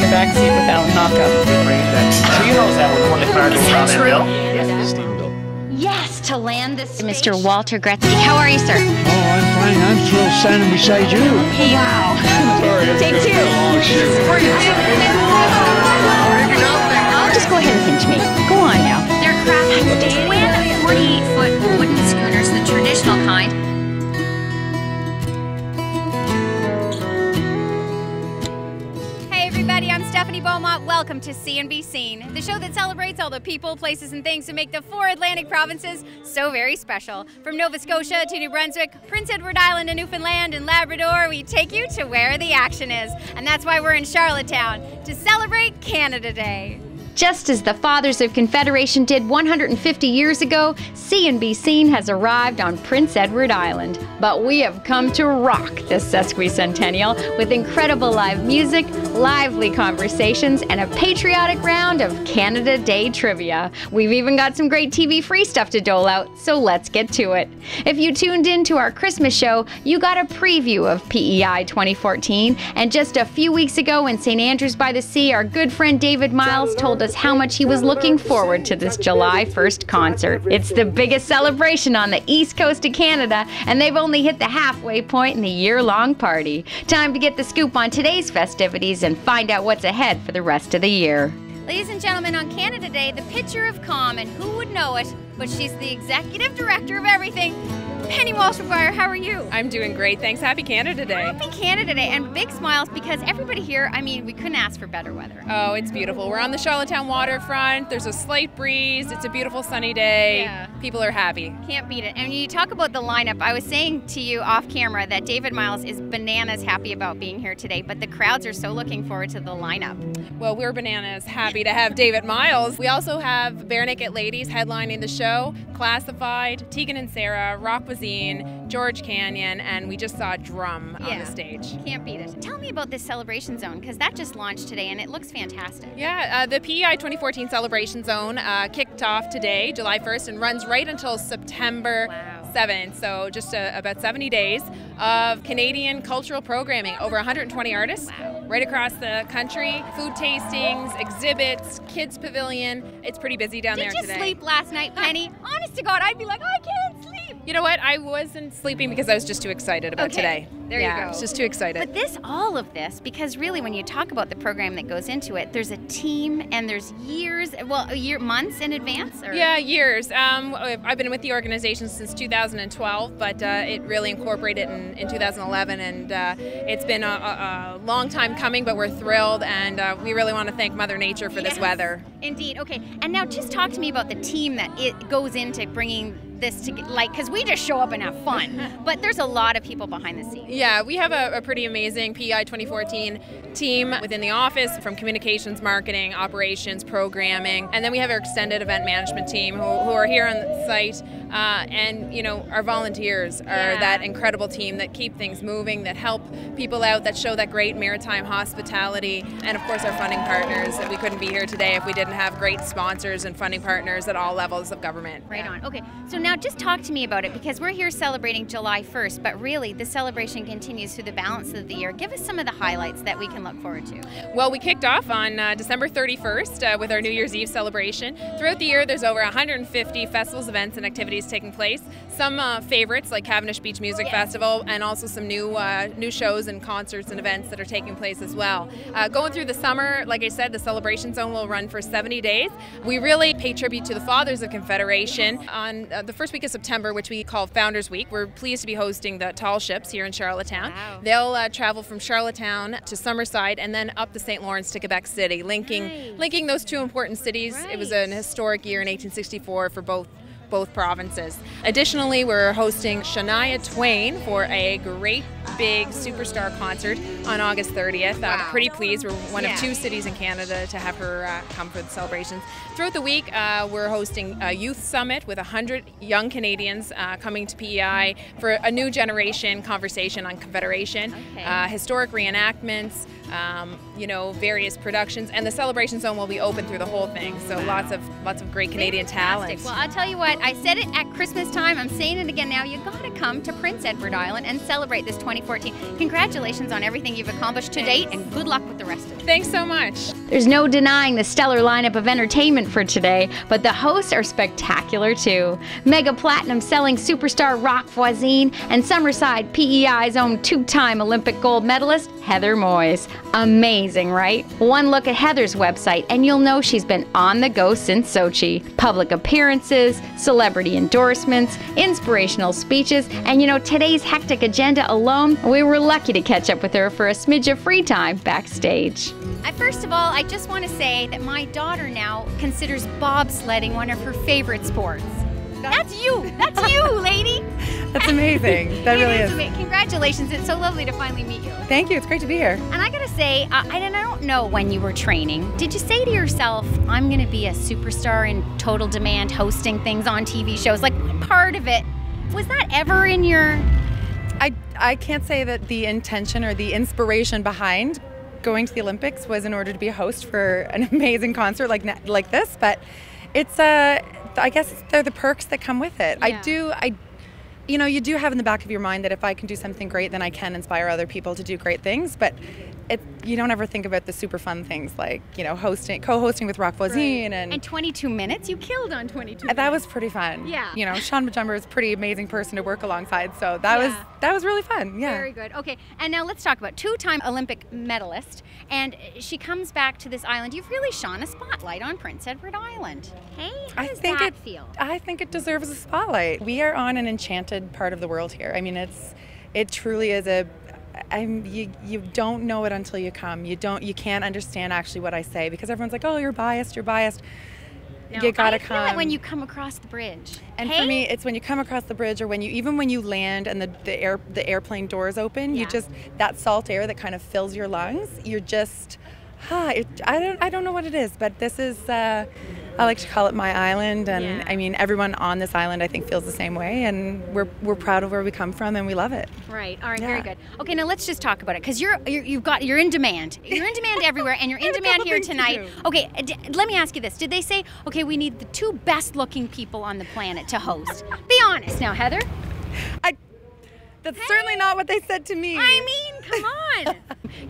the back seat with Alan Haka. She knows that one of the cars around there, Bill. Yes, to land this. Mr. Walter Gretzky. How are you, sir? Oh, I'm fine. I'm thrilled standing beside you. Wow. Take two. Just go ahead and pinch me. Go on now. They're crafted twin 48-foot wooden schooners, the traditional kind. I'm Stephanie Beaumont. Welcome to CNBC, the show that celebrates all the people, places, and things that make the 4 Atlantic provinces so very special. From Nova Scotia to New Brunswick, Prince Edward Island, and Newfoundland and Labrador, we take you to where the action is. And that's why we're in Charlottetown to celebrate Canada Day. Just as the Fathers of Confederation did 150 years ago, CNBC has arrived on Prince Edward Island. But we have come to rock this sesquicentennial with incredible live music, lively conversations, and a patriotic round of Canada Day trivia. We've even got some great TV-free stuff to dole out, so let's get to it. If you tuned in to our Christmas show, you got a preview of PEI 2014, and just a few weeks ago in St. Andrews by the Sea, our good friend David Myles told us how much he was looking forward to this July 1st concert. It's the biggest celebration on the east coast of Canada, and they've only hit the halfway point in the year-long party. Time to get the scoop on today's festivities and find out what's ahead for the rest of the year. Ladies and gentlemen, on Canada Day, the picture of calm, and who would know it, but she's the executive director of everything. Penny Walsh, McGuire, how are you? I'm doing great, thanks. Happy Canada Day. Happy Canada Day, and big smiles because everybody here, I mean, we couldn't ask for better weather. Oh, it's beautiful. We're on the Charlottetown waterfront. There's a slight breeze. It's a beautiful sunny day. Yeah. People are happy. Can't beat it. And you talk about the lineup. I was saying to you off camera that David Myles is bananas happy about being here today, but the crowds are so looking forward to the lineup. Well, we're bananas happy to have David Myles. We also have Bare Naked Ladies headlining the show, Classified, Tegan and Sara, Rochelle Voisine, George Canyon, and we just saw Drum on the stage. Can't beat it. Tell me about this celebration zone, because that just launched today and it looks fantastic. Yeah, the PEI 2014 Celebration Zone kicked off today, July 1st, and runs right until September 7th, so just about 70 days of Canadian cultural programming. Over 120 artists right across the country, food tastings, exhibits, kids pavilion. It's pretty busy down there today. Did you sleep last night, Penny? Honest to God, I'd be like, I can't sleep. You know what? I wasn't sleeping because I was just too excited about today. There you go. I was just too excited. But all of this, because really when you talk about the program that goes into it, there's a team and there's years, months in advance? Or? Yeah, years. I've been with the organization since 2012, but it really incorporated in 2011, and it's been a long time coming, but we're thrilled, and we really want to thank Mother Nature for this weather. Indeed. Okay, and now just talk to me about the team that it goes into bringing this to, like, because we just show up and have fun, but there's a lot of people behind the scenes. Yeah, we have a pretty amazing PEI 2014 team within the office, from communications, marketing, operations, programming, and then we have our extended event management team who are here on the site, and you know, our volunteers are that incredible team that keep things moving, that help people out, that show that great maritime hospitality, and of course our funding partners. We couldn't be here today if we didn't have great sponsors and funding partners at all levels of government. Right on. Okay, so now just talk to me about it, because we're here celebrating July 1st, but really the celebration continues through the balance of the year. Give us some of the highlights that we can look forward to. Well, we kicked off on December 31st with our New Year's Eve celebration. Throughout the year, there's over 150 festivals, events, and activities taking place. Some favorites like Cavendish Beach Music Festival, and also some new shows and concerts and events that are taking place as well. Going through the summer, like I said, the celebration zone will run for 70 days. We really pay tribute to the Fathers of Confederation. On the first week of September, which we call Founders Week, we're pleased to be hosting the Tall Ships here in Charlottetown. Wow. They'll travel from Charlottetown to Summerside and then up the St. Lawrence to Quebec City, linking those two important cities. Right. It was an historic year in 1864 for both provinces. Additionally, we're hosting Shania Twain for a great big superstar concert on August 30th. I'm pretty pleased. We're one of 2 cities in Canada to have her come for the celebrations. Throughout the week, we're hosting a youth summit with 100 young Canadians coming to PEI for a new generation conversation on Confederation, historic reenactments, you know, various productions, and the celebration zone will be open through the whole thing. So lots of great Canadian talent. Well, I'll tell you what, I said it at Christmas time, I'm saying it again now, you gotta come to Prince Edward Island and celebrate this 2014. Congratulations on everything you've accomplished to date, and good luck with the rest of it. Thanks so much. There's no denying the stellar lineup of entertainment for today, but the hosts are spectacular too. Mega Platinum selling superstar Roch Voisine and Summerside PEI's own two-time Olympic gold medalist Heather Moyse. Amazing, right? One look at Heather's website and you'll know she's been on the go since Sochi. Public appearances, celebrity endorsements, inspirational speeches, and you know, today's hectic agenda alone, we were lucky to catch up with her for a smidge of free time backstage. First of all, I just want to say that my daughter now considers bobsledding one of her favorite sports. That's you! That's you, lady! That's amazing. That really is. Congratulations. It's so lovely to finally meet you. Thank you. It's great to be here. And I gotta say, I don't know when you were training, did you say to yourself, I'm gonna be a superstar in Total Demand hosting things on TV shows? Like, part of it, was that ever in your... I can't say that the intention or the inspiration behind going to the Olympics was in order to be a host for an amazing concert like this, but it's I guess they're the perks that come with it. Yeah. You know, you do have in the back of your mind that if I can do something great, then I can inspire other people to do great things. But you don't ever think about the super fun things like, you know, co-hosting with Roch Voisine. Right. And 22 minutes? You killed on 22 minutes. That was pretty fun. Yeah. You know, Sean Majumber is a pretty amazing person to work alongside. So that was really fun. Yeah. Very good. Okay. And now let's talk about two-time Olympic medalist. And she comes back to this island. You've really shone a spotlight on Prince Edward Island. Hey, how does that feel? I think it deserves a spotlight. We are on an enchanted part of the world here. I mean, it truly is you don't know it until you come. You can't understand actually what I say because everyone's like, oh, you're biased. No, you gotta come. I feel it when you come across the bridge. And for me, it's when you come across the bridge, or even when you land and the airplane doors open. Yeah. You just, that salt air that kind of fills your lungs. You're just, I don't know what it is, but this is. I like to call it my island, and yeah. I mean everyone on this island I think feels the same way, and we're proud of where we come from and we love it. Right. All right. Yeah. Very good. Okay. Now let's just talk about it because you're in demand. You're in demand everywhere, and you're in demand here tonight. Okay. Let me ask you this: did they say, okay, we need the two best-looking people on the planet to host? Be honest now, Heather. That's certainly not what they said to me. I mean, come on.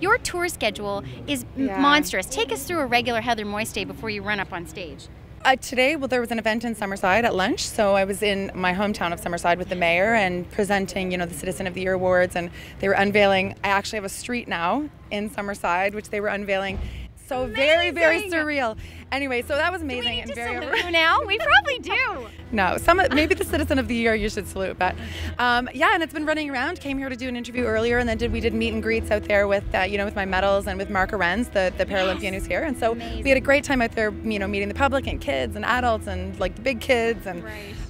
Your tour schedule is monstrous. Take us through a regular Heather Moyse day before you run up on stage. Today, well, there was an event in Summerside at lunch, so I was in my hometown of Summerside with the mayor and presenting, you know, the Citizen of the Year awards, and they were unveiling. I actually have a street now in Summerside, which they were unveiling. So very, very surreal. Anyway, so that was amazing. Do we need and to very salute you now? We probably do. No, maybe the Citizen of the Year you should salute, but yeah, and it's been running around. Came here to do an interview earlier, and then we did meet and greets out there with with my medals and with Mark Arends, the Paralympian who's here, and so we had a great time out there, you know, meeting the public and kids and adults and like the big kids, and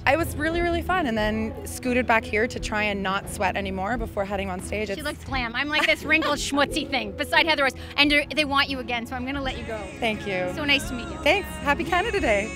it was really, really fun. And then scooted back here to try and not sweat anymore before heading on stage. She looks glam. I'm like this wrinkled schmutzy thing beside Heather Royce, and they want you again, so I'm going to let you go. Thank you. So nice to meet you. Thanks. Happy Canada Day.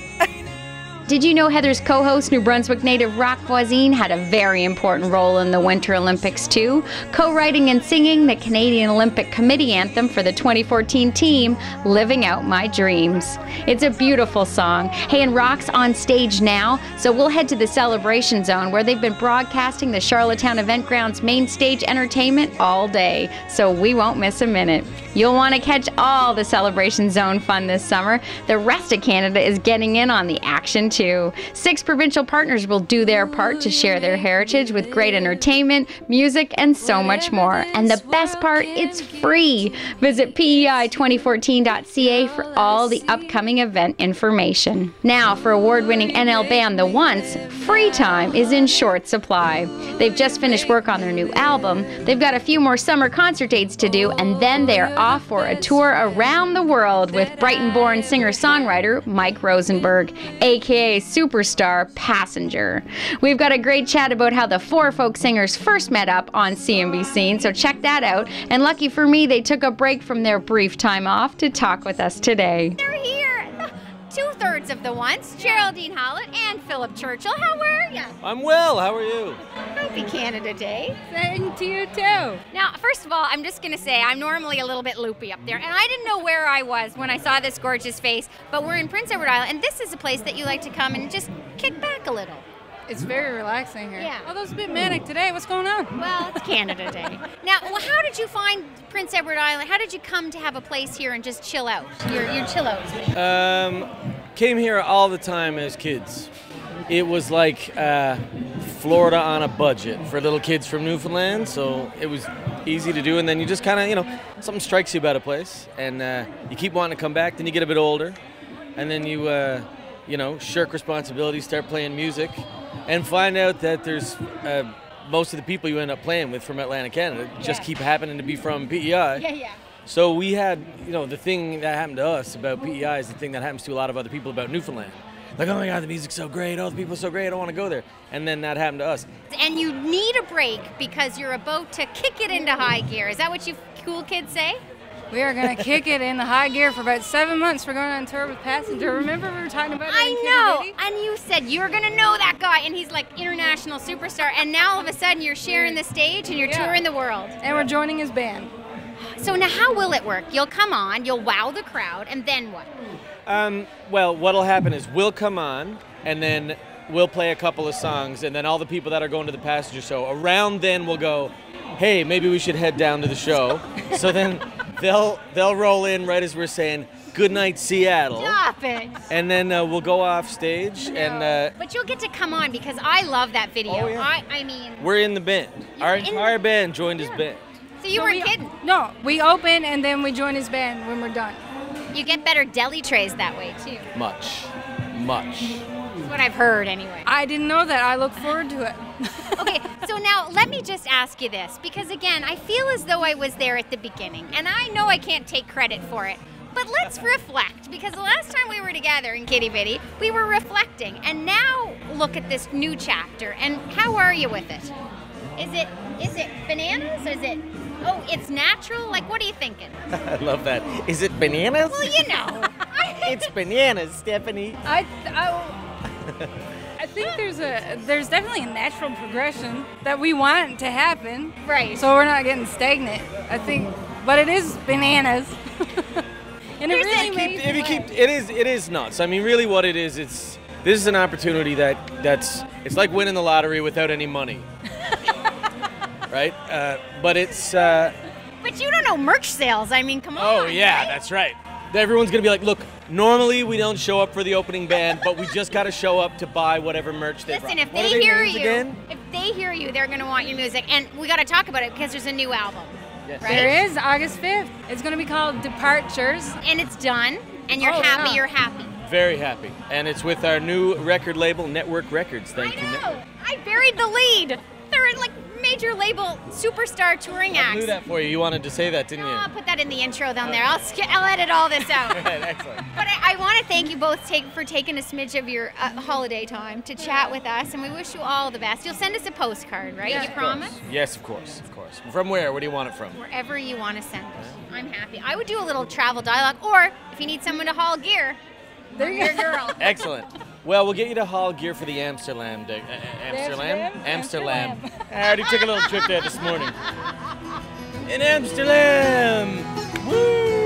Did you know Heather's co-host, New Brunswick native Roch Voisine, had a very important role in the Winter Olympics too, co-writing and singing the Canadian Olympic Committee anthem for the 2014 team, Living Out My Dreams. It's a beautiful song. Hey, and Roch's on stage now, so we'll head to the Celebration Zone where they've been broadcasting the Charlottetown Event Ground's main stage entertainment all day, so we won't miss a minute. You'll want to catch all the Celebration Zone fun this summer. The rest of Canada is getting in on the action too. 6 provincial partners will do their part to share their heritage with great entertainment, music, and so much more. And the best part, it's free. Visit PEI2014.ca for all the upcoming event information. Now, for award-winning NL band The Once, free time is in short supply. They've just finished work on their new album. They've got a few more summer concert dates to do, and then they are off for a tour around the world with Brighton-born singer-songwriter Mike Rosenberg, aka superstar Passenger. We've got a great chat about how the 4 folk singers first met up on CNBC, so check that out. And lucky for me, they took a break from their brief time off to talk with us today. They're here. 2/3 favorites of the once, Geraldine Hollett and Phillip Churchill. How are you? I'm well. How are you? Happy Canada Day. Same to you too. Now, first of all, I'm just going to say I'm normally a little bit loopy up there, and I didn't know where I was when I saw this gorgeous face, but we're in Prince Edward Island, and this is a place that you like to come and just kick back a little. It's very relaxing here. Yeah. Although it's a bit manic today. What's going on? Well, it's Canada Day. Now, how did you find Prince Edward Island? How did you come to have a place here and just chill out? Your chill out. Came here all the time as kids. It was like Florida on a budget for little kids from Newfoundland, so it was easy to do. And then you just kind of, something strikes you about a place, and you keep wanting to come back. Then you get a bit older, and then you, shirk responsibilities, start playing music, and find out that there's most of the people you end up playing with from Atlantic Canada just keep happening to be from PEI. Yeah. So we had, the thing that happened to us about PEI is the thing that happens to a lot of other people about Newfoundland. Like, oh my God, the music's so great, oh, the people are so great, I don't want to go there. And then that happened to us. And you need a break because you're about to kick it into high gear. Is that what you cool kids say? We are going to kick it in the high gear for about 7 months. We're going on tour with Passenger. Remember we were talking about it? I know. And you said you were going to know that guy, and he's like international superstar. And now all of a sudden you're sharing the stage and you're touring the world. And we're joining his band. So now how will it work? You'll come on, you'll wow the crowd, and then what? Well, what'll happen is we'll come on, and then we'll play a couple of songs, and then all the people that are going to the Passenger show, around then we'll go, hey, maybe we should head down to the show. So then they'll roll in right as we're saying, good night, Seattle. Stop it. And then we'll go off stage. And but you'll get to come on because I love that video. Oh, yeah. I mean... We're in the band. Our entire band joined his band. So you weren't kidding? No, we open and then we join his band when we're done. You get better deli trays that way, too. Much. That's what I've heard, anyway. I didn't know that. I look forward to it. Okay, so now let me just ask you this, because again, I feel as though I was there at the beginning, and I know I can't take credit for it, but let's reflect, because the last time we were together in Kitty Bitty, we were reflecting, and now look at this new chapter, and how are you with it? Is it bananas? Is it, it's natural? Like, what are you thinking? I love that. Is it bananas? Well, you know. It's bananas, Stephanie. I think there's definitely a natural progression that we want to happen. Right. So we're not getting stagnant. I think, but it is bananas. And it really makes it is nuts. I mean, really, what it is, this is an opportunity it's like winning the lottery without any money. Right? But it's. But you don't know merch sales. I mean, come on. Oh yeah, right? That's right. Everyone's gonna be like, look, normally we don't show up for the opening band, but we just gotta show up to buy whatever merch they brought. Listen, if they hear you, they're gonna want your music, and we gotta talk about it because there's a new album. Yes. Right? There is, August 5th. It's gonna be called Departures. And it's done, and you're happy. Yeah. You're happy. Very happy, and it's with our new record label, Network Records. Thank you. I buried the lead. They're in major label superstar touring acts. I knew that for you. You wanted to say that, didn't you? I'll put that in the intro down there. I'll edit all this out. Right, excellent. But I want to thank you both for taking a smidge of your holiday time to chat with us, and we wish you all the best. You'll send us a postcard, right? Yeah, you promise? Yes, of course. From where? Where do you want it from? Wherever you want to send it. I'm happy. I would do a little travel dialogue, or if you need someone to haul gear, There you go, girl. Excellent. Well, we'll get you to haul gear for the Amsterdam. Amsterdam. I already took a little trip there this morning. In Amsterdam. Woo!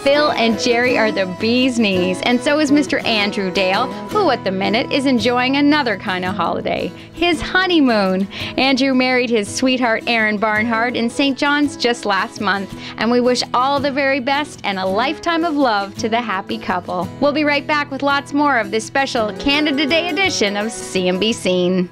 Phil and Jerry are the bee's knees, and so is Mr. Andrew Dale, who at the minute is enjoying another kind of holiday, his honeymoon. Andrew married his sweetheart Erin Barnhart in St. John's just last month, and we wish all the very best and a lifetime of love to the happy couple. We'll be right back with lots more of this special Canada Day edition of CNBC.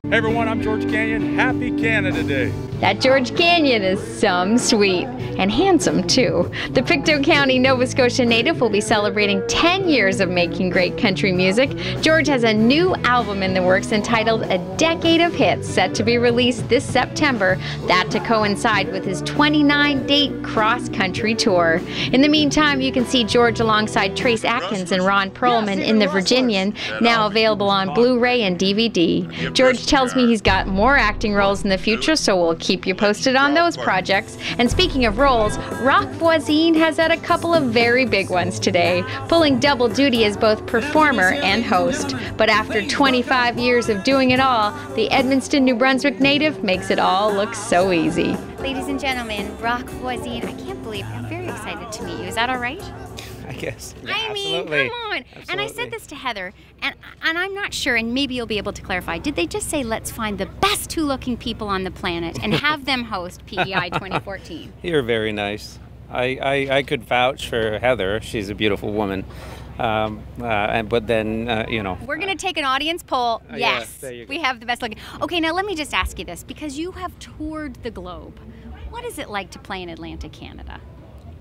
Hey everyone, I'm George Canyon. Happy Canada Day. That George Canyon is some sweet and handsome too. The Pictou County, Nova Scotia native will be celebrating 10 years of making great country music. George has a new album in the works entitled A Decade of Hits, set to be released this September, that to coincide with his 29-date cross-country tour. In the meantime, you can see George alongside Trace Atkins and Ron Perlman in The Virginian, now available on Blu-ray and DVD. George tells me he's got more acting roles in the future, so we'll keep you posted on those projects. And speaking of roles, Rochelle Voisine has had a couple of very big ones today, pulling double duty as both performer and host. But after 25 years of doing it all, the Edmundston, New Brunswick native makes it all look so easy. Ladies and gentlemen, Rochelle Voisine, I can't believe I'm very excited to meet you. Is that all right? I guess. Yeah, I mean, absolutely. come on. Absolutely. And I said this to Heather, and I'm not sure, and maybe you'll be able to clarify. Did they just say, let's find the best two-looking people on the planet and have them host PEI 2014? You're very nice. I could vouch for Heather. She's a beautiful woman. But then, you know. We're going to take an audience poll. Yes, there you go. we have the best looking. Okay, now let me just ask you this, because you have toured the globe. What is it like to play in Atlantic, Canada?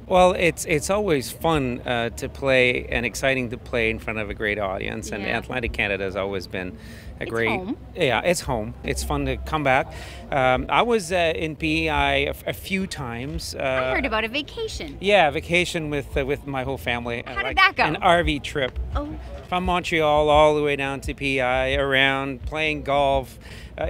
Well, it's always fun to play and exciting to play in front of a great audience. And Atlantic Canada has always been a great. Home. Yeah, it's home. It's fun to come back. I was in PEI a few times. I heard about a vacation. Yeah, vacation with my whole family. How did that go? An RV trip. Oh. From Montreal all the way down to PEI, around playing golf,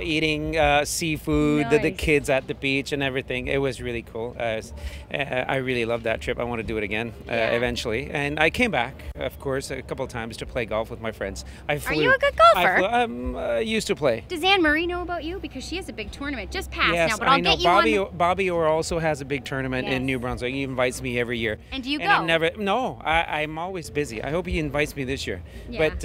eating seafood, the kids at the beach and everything. It was really cool. I really loved that trip. I want to do it again eventually. And I came back, of course, a couple of times to play golf with my friends. Are you a good golfer? I used to play. Does Anne Murray know about you? Because she has a big tournament. Just passed Yes, now, but I'll get you on. Bobby Orr also has a big tournament in New Brunswick. He invites me every year. And do you go? I'm always busy. I hope he invites me this year. Yeah. But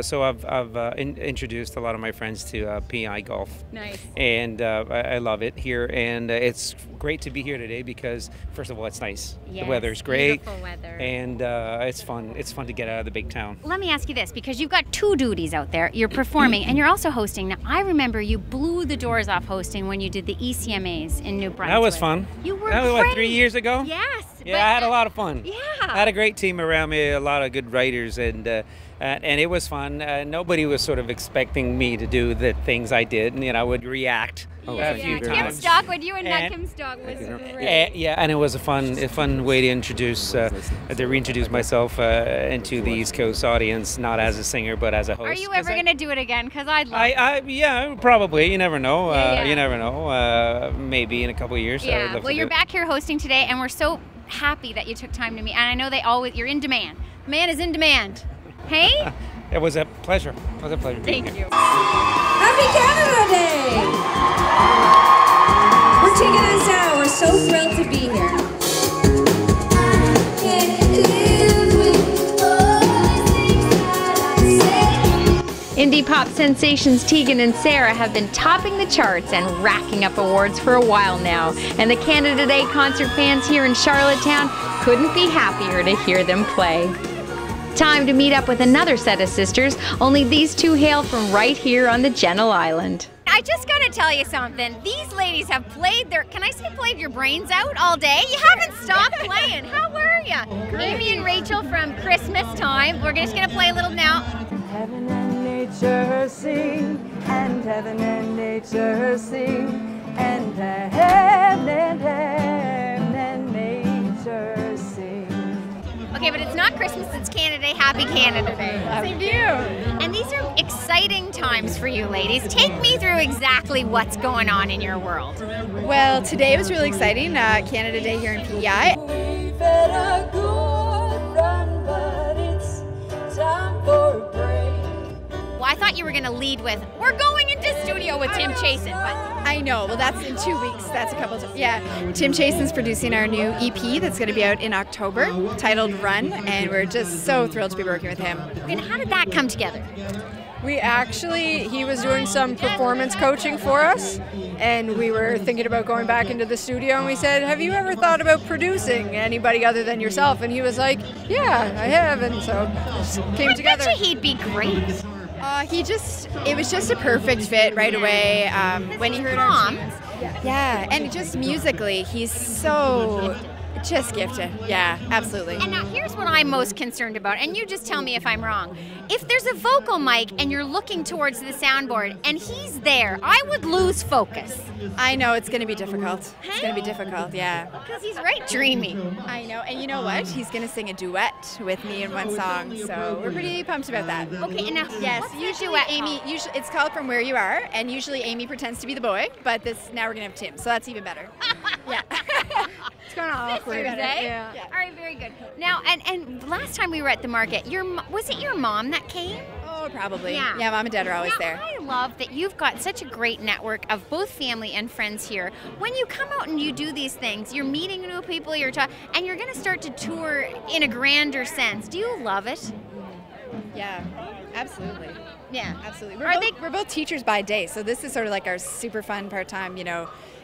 so I've introduced a lot of my friends to PEI golf. Nice. And I love it here, and it's great to be here today because first of all, it's nice. Yes, the weather's great. Beautiful weather. And it's fun. It's fun to get out of the big town. Let me ask you this, because you've got two duties out there. You're performing and you're also hosting. Now, I remember you blew the doors off hosting when you did the ECMAs in New Brunswick. That was fun. You were That was great. what, 3 years ago? Yes. Yeah, I had a lot of fun. Yeah. I had a great team around me, a lot of good writers, and it was fun. Nobody was sort of expecting me to do the things I did, and I would react a few Kim times. Stockwood, you and Kim Stockwood was great. Yeah, and it was a fun way to reintroduce myself into the East Coast audience, not as a singer but as a host. Are you ever going to do it again? Because I'd love Yeah, probably. You never know. Yeah. You never know. Maybe in a couple of years. Yeah. I'd love Well, to you're do it. back here hosting today, and we're so happy that you took time to meet. And I know you're in demand. Man is in demand. Hey? It was a pleasure. It was a pleasure. Thank you. Happy Canada Day! We're Tegan and Sara. We're so thrilled to be here. Indie pop sensations Tegan and Sara have been topping the charts and racking up awards for a while now, and the Canada Day concert fans here in Charlottetown couldn't be happier to hear them play. Time to meet up with another set of sisters, only these two hail from right here on the Gentle Island. I just gotta tell you something. These ladies have played played your brains out all day? You haven't stopped playing. How were you? Amy and Rachel from Christmas Time. We're just gonna play a little now. Heaven and nature sing, and heaven and nature sing, and heaven and nature sing. Okay, but it's not Christmas, it's Canada Day. Happy Canada Day. Same to you. And these are exciting times for you ladies. Take me through exactly what's going on in your world. Well, today was really exciting, Canada Day here in PEI. We've had a good run, but it's time for a break. Well, I thought you were going to lead with, we're going into studio with Tim Chasen, but... I know, well that's in 2 weeks, that's a couple of, Tim Chasen's producing our new EP that's going to be out in October, titled Run, and we're just so thrilled to be working with him. And how did that come together? He was doing some performance coaching for us, and we were thinking about going back into the studio, and we said, have you ever thought about producing anybody other than yourself? And he was like, yeah, I have, and so it just came together. I bet you he'd be great. It was just a perfect fit right away when he heard our tunes. Yeah, and just musically, he's so Just gifted. Yeah, absolutely. And now here's what I'm most concerned about, and you just tell me if I'm wrong. If there's a vocal mic and you're looking towards the soundboard and he's there, I would lose focus. I know it's going to be difficult. It's going to be difficult, yeah. Because he's right dreamy. I know, and you know what? He's going to sing a duet with me in one song, so we're pretty pumped about that. Okay, and now yes, what's usually duet Amy. called? Usually it's called From Where You Are, and usually Amy pretends to be the boy, but now we're going to have Tim, so that's even better. Yeah. It's kind of awkward. Yeah. All right, very good. Now, and last time we were at the market, was it your mom that came? Oh, probably. Yeah. Yeah, Mom and Dad are always there. I love that you've got such a great network of both family and friends here. When you come out and you do these things, you're meeting new people, and you're going to start to tour in a grander sense. Do you love it? Yeah, absolutely. Yeah, absolutely. We're both teachers by day, so this is sort of like our super fun part-time,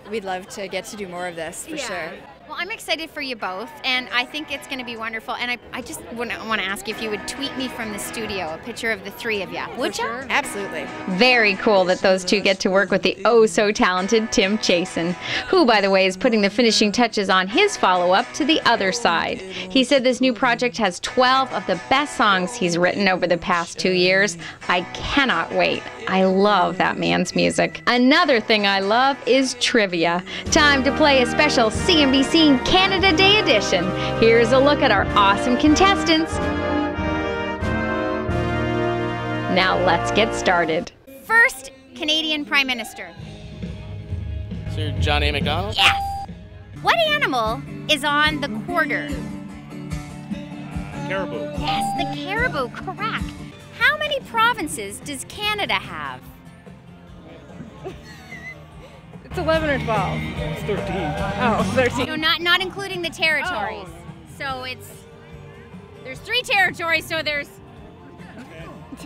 we'd love to get to do more of this, for sure. Well, I'm excited for you both, and I think it's going to be wonderful. And I just want to ask you if you would tweet me from the studio a picture of the three of you. Would you? Sure. Absolutely. Very cool that those two get to work with the oh-so-talented Tim Chasen, who, by the way, is putting the finishing touches on his follow-up to The Other Side. He said this new project has 12 of the best songs he's written over the past 2 years. I cannot wait. I love that man's music. Another thing I love is trivia. Time to play a special CNBC Canada Day edition. Here's a look at our awesome contestants. Now let's get started. First Canadian Prime Minister. Sir John A. Macdonald? Yes. What animal is on the quarter? Caribou. Yes, the caribou, correct. How many provinces does Canada have? It's 11 or 12. It's 13. Oh, 13. No, not including the territories. So there's 3 territories, so there's...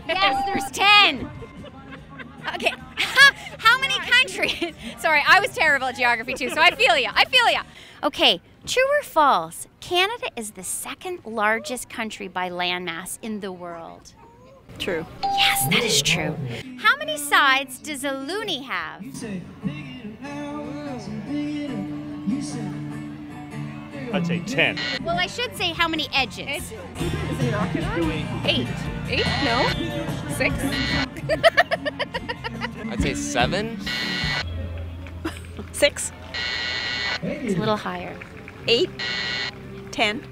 Yes, there's 10. Okay, how many countries? Sorry, I was terrible at geography too, so I feel ya. Okay, true or false? Canada is the second largest country by landmass in the world. True. Yes, that is true. How many sides does a loonie have? I'd say 10. Well, I should say how many edges. Is it rocket on? 8. 8? No. 6? I'd say 7. 6. It's a little higher. 8. 10.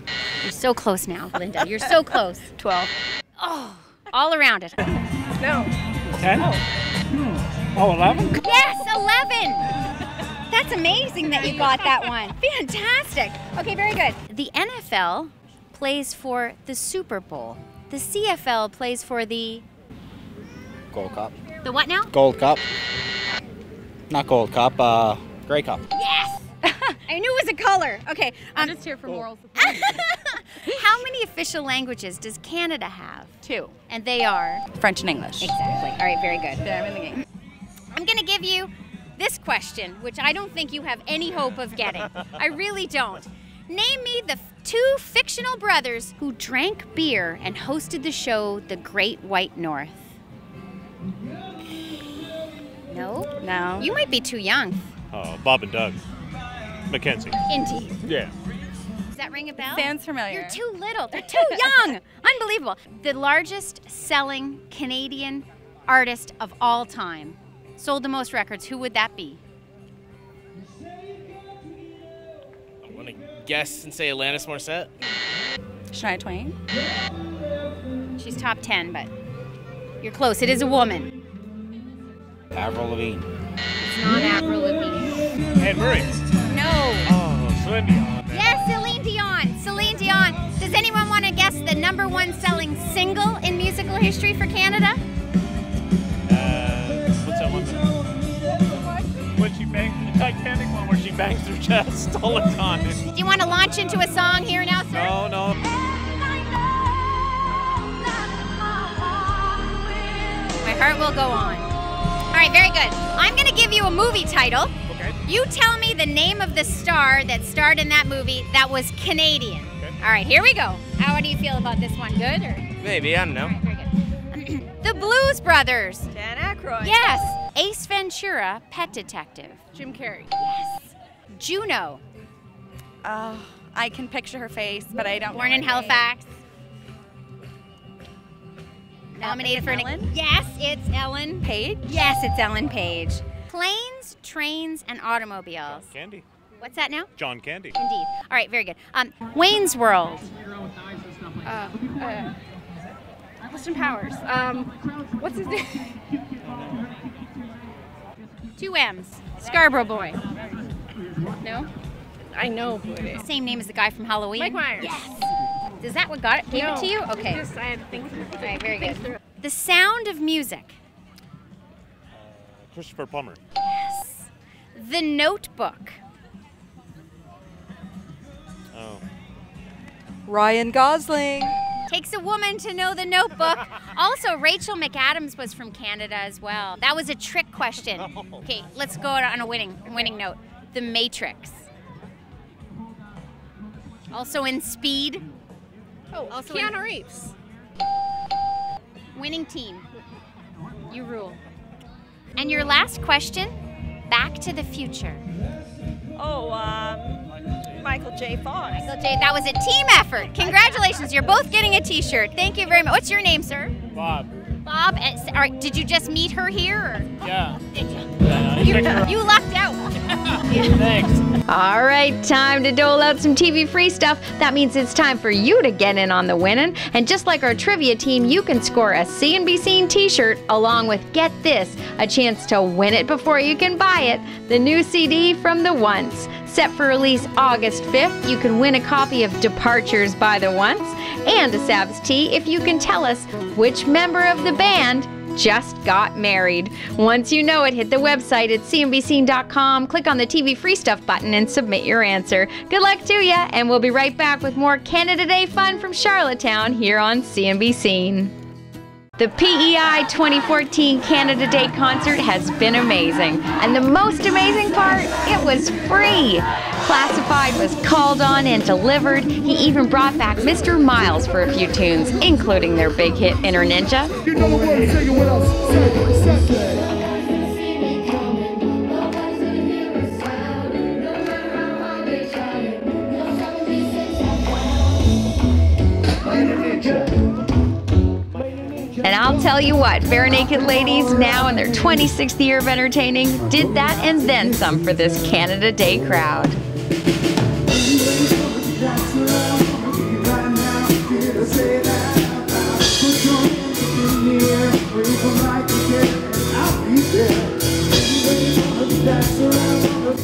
You're so close now, Linda. You're so close. 12. Oh, all around it. No. 10? Oh, 11? Yes, 11. That's amazing that you got that one. Fantastic. Okay, very good. The NFL plays for the Super Bowl. The CFL plays for the... Gold Cup. The what now? Gold Cup. Not Gold Cup, Grey Cup. Yes! I knew it was a color. Okay. I'm just here for moral support. How many official languages does Canada have? 2. And they are? French and English. Exactly. All right, very good. There, I'm in the game. I'm going to give you this question, which I don't think you have any hope of getting. I really don't. Name me the 2 fictional brothers who drank beer and hosted the show The Great White North. No? No. You might be too young. Oh, Bob and Doug. Mackenzie. Indeed. Yeah. Does that ring a bell? Sounds familiar. You're too little. They're too young. Unbelievable. The largest selling Canadian artist of all time. Sold the most records. Who would that be? I want to guess and say Alanis Morissette. Shania Twain. She's top 10, but you're close. It is a woman. Avril Lavigne. It's not Avril Lavigne. Anne Murray. No. Oh, Celine Dion. Yes, Celine Dion. Celine Dion. Does anyone want to guess the #1 selling single in musical history for Canada? What's that one? When she bangs the Titanic one where she bangs her chest all the time. Do you want to launch into a song here now, sir? No. My heart will go on. All right, very good. I'm going to give you a movie title. Okay. You tell me the name of the star that starred in that movie that was Canadian. Okay. All right, here we go. How do you feel about this one? Good? Or? Maybe, I don't know. All right, very good. The Blues Brothers. Dan Aykroyd. Yes. Ace Ventura, Pet Detective. Jim Carrey. Yes. Juno. I I can picture her face, but I don't. Born in Halifax. Nominated for Ellen? Yes, it's Ellen Page? Yes, it's Ellen Page. Planes, trains, and automobiles. Candy. What's that now? John Candy. Indeed. All right, very good. Wayne's World. Austin Powers. What's his name? 2 M's. Scarborough Boy. No? I know who it is. Same name as the guy from Halloween. Mike Myers. Yes. Is that what got it? Gave it to you? Okay. Just, I had to think. All right, very good. The Sound of Music. Christopher Plummer. Yes. The Notebook. Oh. Ryan Gosling. Takes a woman to know The Notebook. Also, Rachel McAdams was from Canada as well. That was a trick question. Okay, let's go on a winning note. The Matrix. Also in Speed. Oh, Also Keanu Reeves. Winning team. You rule. And your last question, Back to the Future. Oh, Michael J. Fox. Michael J., that was a team effort. Congratulations, you're both getting a t-shirt. Thank you very much. What's your name, sir? Bob. Bob, all right, did you just meet her here? Or? Yeah. Did you? Yeah, You lucked out. Thanks. All right, time to dole out some TV free stuff. That means it's time for you to get in on the winning. And just like our trivia team, you can score a CNBC t-shirt along with, get this, a chance to win it before you can buy it, the new CD from The Once. Set for release August 5th, you can win a copy of Departures by The Once and a SABStv if you can tell us which member of the band just got married. Once you know it, hit the website at cnbc.com, click on the TV free stuff button and submit your answer. Good luck to ya, and we'll be right back with more Canada Day fun from Charlottetown here on CNBC. The PEI 2014 Canada Day concert has been amazing. And the most amazing part, it was free. Classified was called on and delivered. He even brought back Mr. Myles for a few tunes, including their big hit, Inner Ninja. You know what, say it with us. Say. And I'll tell you what, Bare Naked Ladies, now in their 26th year of entertaining, did that and then some for this Canada Day crowd.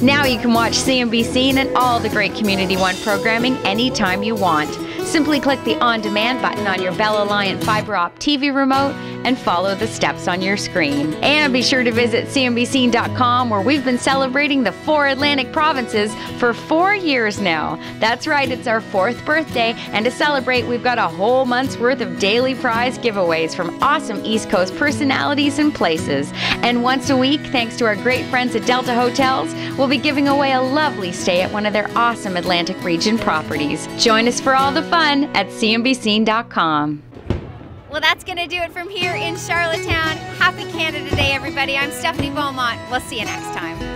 Now you can watch CNBC and all the great Community One programming anytime you want. Simply click the On Demand button on your Bell Alliant Fiber Op TV remote and follow the steps on your screen. And be sure to visit CNBC.com, where we've been celebrating the 4 Atlantic provinces for 4 years now. That's right, it's our 4th birthday, and to celebrate, we've got a whole month's worth of daily prize giveaways from awesome East Coast personalities and places. And once a week, thanks to our great friends at Delta Hotels, we'll be giving away a lovely stay at one of their awesome Atlantic region properties. Join us for all the fun at CNBC.com. Well, that's going to do it from here in Charlottetown. Happy Canada Day, everybody. I'm Stephanie Beaumont. We'll see you next time.